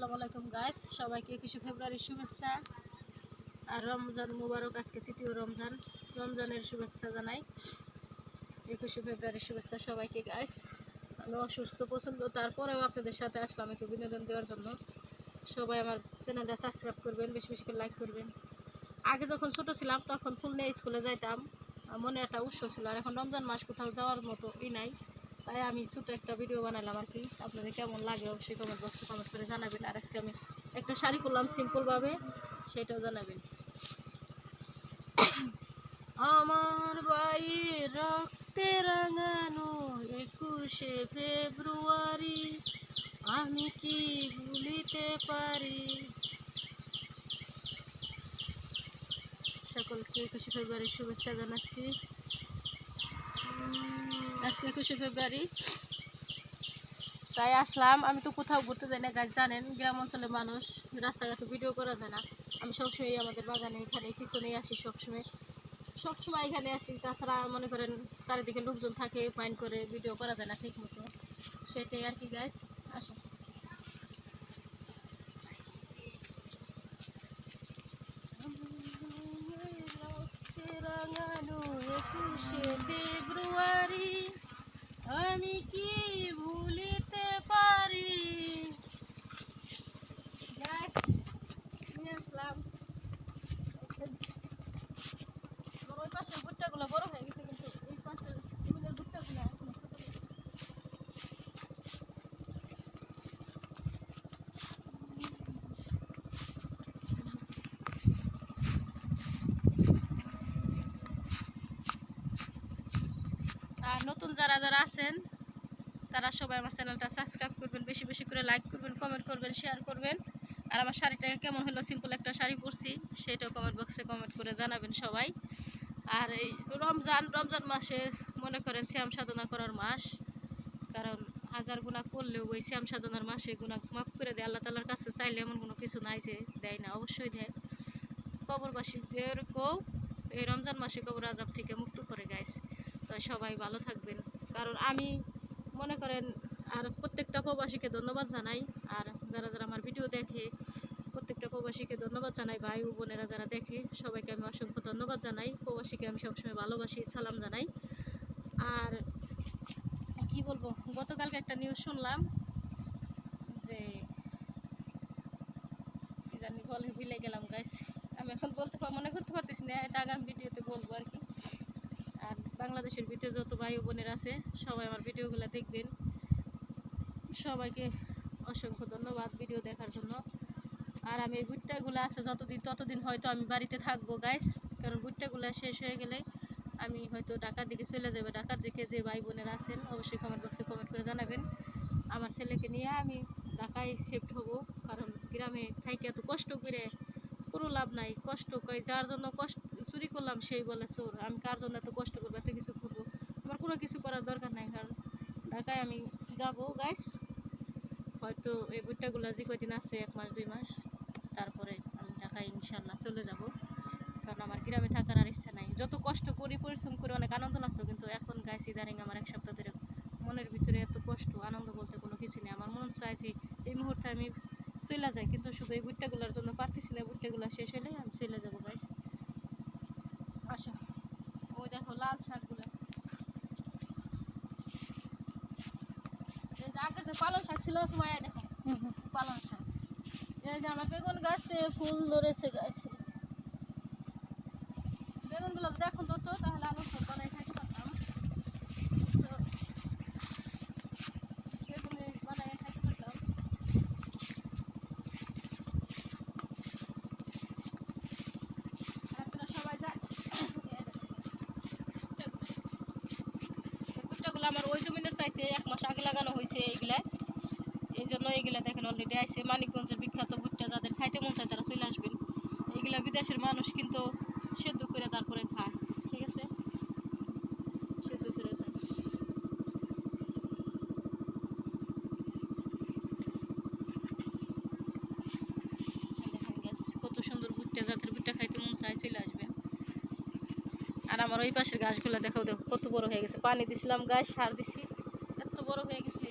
আসসালামু আলাইকুম গাইস, সবাইকে 21 ফেব্রুয়ারির শুভেচ্ছা আর রমজান মুবারক। আজকে তৃতীয় রমজানের শুভেচ্ছা জানাই। 21 ফেব্রুয়ারির শুভেচ্ছা সবাইকে গাইস। আমি অসুস্থ পছন্দ, তারপরেও আপনাদের সাথে আসলাম একটু বিনোদন দেওয়ার জন্য। সবাই আমার চ্যানেলটা সাবস্ক্রাইব করবেন, বেশি বেশি করে লাইক করবেন। আগে যখন ছোট ছিলাম তখন ফুল নিয়ে স্কুলে যাইতাম, মনে একটা উৎসব ছিল। আর এখন রমজান মাস কোথাও যাওয়ার মতো নাই, তাই আমি ছোটো একটা ভিডিও বানালাম আর কি। আপনাদের কেমন লাগে অবশ্যই কমেন্ট বক্সে কমেন্ট করে জানাবেন। আর আজকে আমি একটা শাড়ি করলাম সিম্পলভাবে, সেটাও জানাবেন। আমার বাইর রক্তে রাঙানো 21 ফেব্রুয়ারি, আমি কি ভুলিতে পারি। সকলকে 21 ফেব্রুয়ারির শুভেচ্ছা জানাচ্ছি। আজকে 21 ফেব্রুয়ারি, তাই আসলাম। আমি তো কোথাও ঘুরতে যাই না গাছ, জানেন গ্রাম অঞ্চলের মানুষ, রাস্তাঘাটে ভিডিও করা যায় না। আমি সবসময় আমাদের বাগানে এখানে পিছনেই আসি, সবসময় এখানে আসি। তাছাড়া মনে করেন চারিদিকে লোকজন থাকে, মাইন্ড করে ভিডিও করা যায় না ঠিক মতো, সেটাই আর কি গাইস। আসো। রাঙানো 21 ফেব্রুয়ারি, আমি কি ভুলিতে পারি। নিয়ে আসলাম। ওই পাশের ভুট্টাগুলো বড় হয়ে গেছে, কিন্তু এই পাশের ভুট্টাগুলো এখনো ছোট। আর নতুন যারা আছেন তারা সবাই আমার চ্যানেলটা সাবস্ক্রাইব করবেন, বেশি বেশি করে লাইক করবেন, কমেন্ট করবেন, শেয়ার করবেন। আর আমার শাড়িটা কেমন হলো, সিম্পল একটা শাড়ি পরছি, সেটাও কমেন্ট বক্সে কমেন্ট করে জানাবেন সবাই। আর এই রমজান মাসে মনে করেন শ্যাম সাধনা করার মাস, কারণ হাজার গুণা করলেও ওই শ্যাম সাধনার মাসে গুণা মাফ করে দেয় আল্লাহ তাআলার কাছে। চাইলে এমন কোনো কিছু নাই যে দেয় না, অবশ্যই দেয়। কবরবাসীদেরকেও এই রমজান মাসে কবর আযাব থেকে মুক্ত করে গাইস। তো সবাই ভালো থাকবেন। কারণ আমি মনে করেন আর প্রত্যেকটা প্রবাসীকে ধন্যবাদ জানাই। আর যারা আমার ভিডিও দেখে প্রত্যেকটা প্রবাসীকে ধন্যবাদ জানাই। ভাই ও বোনেরা যারা দেখে সবাইকে আমি অসংখ্য ধন্যবাদ জানাই। প্রবাসীকে আমি সবসময় ভালোবাসি, সালাম জানাই। আর কি বলবো, গতকালকে একটা নিউজ শুনলাম যে কি জানি বলে, ভুলে গেলাম গাইস। আমি এখন মনে করতে পারতেছি না, এটা আগামী ভিডিওতে বলবো আর কি। আর বাংলাদেশের ভিতরে যত ভাই ও বোনেরা আছে সবাই আমার ভিডিওগুলো দেখবেন। সবাইকে অসংখ্য ধন্যবাদ ভিডিও দেখার জন্য। আর আমি এই ভুট্টাগুলো আছে ততদিন হয়তো আমি বাড়িতে থাকবো গাইস, কারণ ভুট্টাগুলো শেষ হয়ে গেলে আমি হয়তো ঢাকার দিকে চলে যাবো। ঢাকার দিকে যে ভাই বোনেরা আছেন অবশ্যই কমেন্ট বক্সে কমেন্ট করে জানাবেন। আমার ছেলেকে নিয়ে আমি ঢাকায় শিফট হব, কারণ গ্রামে থাইকে এত কষ্ট করে কোনো লাভ নাই। কষ্ট করে যার জন্য কষ্ট চুরি করলাম সেই বলে চোর। আমি কার জন্য এত কষ্ট করবো, এত কিছু করবো, আমার কোনো কিছু করার দরকার নাই। কারণ ঢাকায় আমি যাব গাইস, হয়তো এই ভুট্টাগুলো যে কয়দিন আছে 1 মাস 2 মাস, তারপরে আমি ঢাকায় ইনশাল্লাহ চলে যাব। কারণ আমার গ্রামে থাকার আর ইচ্ছা নাই। যত কষ্ট করি পরিশ্রম করে অনেক আনন্দ লাগতো, কিন্তু এখন গাইস ইদানিং আমার 1 সপ্তাহ ধরে মনের ভিতরে এত কষ্ট, আনন্দ বলতে কোনো কিছু নেই। আমার মন চায় যে এই মুহূর্তে আমি চলে যাই, কিন্তু শুধু এই ভুট্টাগুলোর জন্য পারতেছি না। ভুট্টাগুলো শেষ হলে আমি চলে যাবো গাইস। আসো, ওই দেখো লাল শাকগুলো, আগের যে পালং শাক ছিল সময় দেখো পালং শাক। এই যে আমার বেগুন গাছে ফুল ধরেছে গাছে, বেগুনগুলো দেখুন তো, তাহলে আলু সব বানাই খাইতে পারতাম। তো বেগুন বানাই খাইতে পারতাম। আপনারা সবাই যায় ভুট্টাগুলো আমার ওই জমিনের চাইতে 1 মাস আগে লাগানো হয়েছে এইগুলা। এই জন্য এইগুলা দেখেন অলরেডি আইছে। মানিকগঞ্জের বিখ্যাত ভুট্টা, যাদের খাইতে মন চায় তারা চলে আসবেন। এইগুলা বিদেশের মানুষ কিন্তু সেদ্ধ করে তারপরে খায়, ঠিক আছে, সেদ্ধ করে খায়। দেখেন গ্যাস কত সুন্দর ভুট্টা, যাদের ভুট্টা খাইতে মন চায় চলে আসবেন। আর আমার ওই পাশের গাছগুলো দেখো কত বড় হয়ে গেছে। পানি দিছিলাম, গাছ সার দিছি, এত বড় হয়ে গেছে।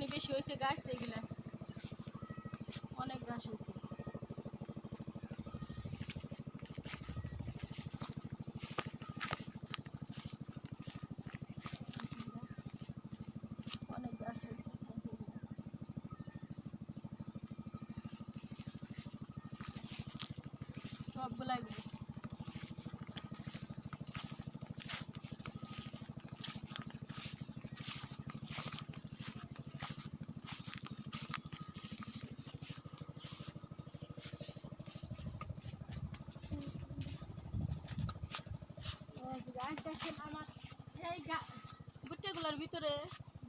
পানি বেশি হয়েছে গাছ এগুলা অনেক ঘাস হয়েছে। অনেক ঘাস হয়েছে সবগুলাই। গাছ দেখেন আমার এই ভুট্টাগুলোর ভিতরে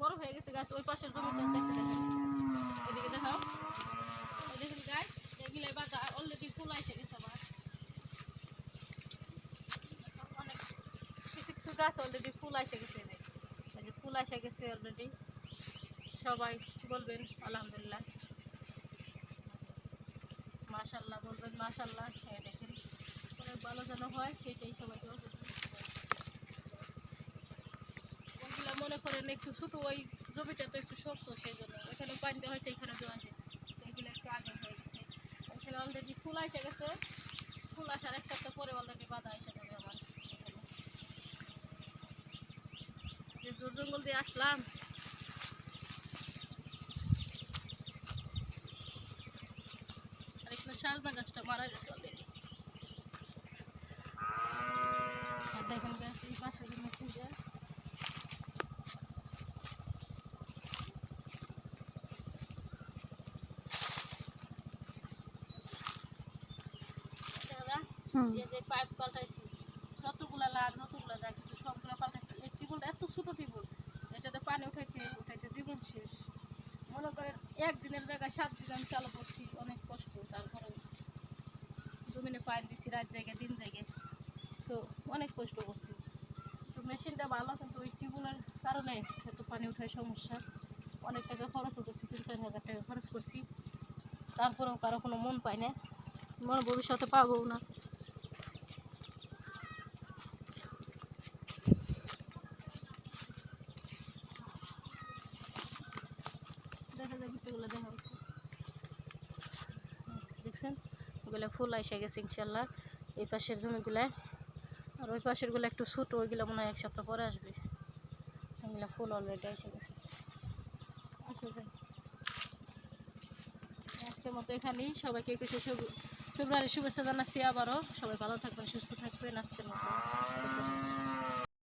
বড় হয়ে গেছে গাছ। ওই পাশের জমিতে ওদিকে দেখাও, ওই দেখুন গাছ এগুলো বাঁধা অলরেডি ফুল এসে গেছে আমার। অনেক কিছু কিছু গাছ অলরেডি ফুল এসে গেছে, এই যে ফুল এসে গেছে অলরেডি। সবাই বলবেন আলহামদুলিল্লাহ, মাশাল্লাহ বলবেন মাশাল্লাহ। দেখেন অনেক ভালো যেন হয় সেটাই সবাই বলবেন। ওইগুলা মনে করেন একটু ছোটো, ওই জমিটা তো একটু শক্ত, সেই জন্য ওইখানে পানি দেওয়া হয়েছে, এখানে দেওয়া আছে, এইগুলো একটু আগে হয়ে গেছে। ওইখানে অলরেডি ফুল এসে গেছে, ফুল আসার এক সপ্তাহ পরে অলরেডি বাধা এসে যাবে আমার। যে জোর জঙ্গল দিয়ে আসলাম, আর এখানে সাজনা গাছটা মারা গেছে অলরেডি। দেখেন গাছ এই পাশে জমি যায়। যে পাইপ পাল্টাইছি, যতগুলা লাল যতগুলা যা কিছু সবগুলা পাল্টাইছি। এই টিউবওয়েলটা এত ছোট টিউবওয়েল, এটাতে পানি উঠাইতে উঠাইতে জীবন শেষ। মনে করেন একদিনের জায়গায় 7 দিন আমি চালু করছি, অনেক কষ্ট। তারপরে জমিনে পাইপ দিছি রাত জায়গায় দিন জায়গায়, তো অনেক কষ্ট করছি। তো মেশিনটা ভালো, কিন্তু ওই টিউবওয়েলের কারণে এত পানি উঠায় সমস্যা। অনেক টাকা খরচ করছি, 3-4 হাজার টাকা খরচ করছি, তারপরেও কারো কোনো মন পায় না, মনে ভবিষ্যতে পাবো না। দেখা যায় ভুট্টাগুলো দেখা হচ্ছে, দেখছেন ওগুলো ফুল এসে গেছে ইনশাল্লাহ এই পাশের জমিগুলায়। আর ওই পাশেরগুলো একটু ছোটো, ওইগুলো মনে হয় 1 সপ্তাহ পরে আসবে। এগুলো ফুল অলরেডি এসে গেছে। আজকের মতো এখানেই, সবাইকে 21শে ফেব্রুয়ারি শুভেচ্ছা জানাচ্ছি আবারও। সবাই ভালো থাকবেন, সুস্থ থাকবেন। আজকের মতো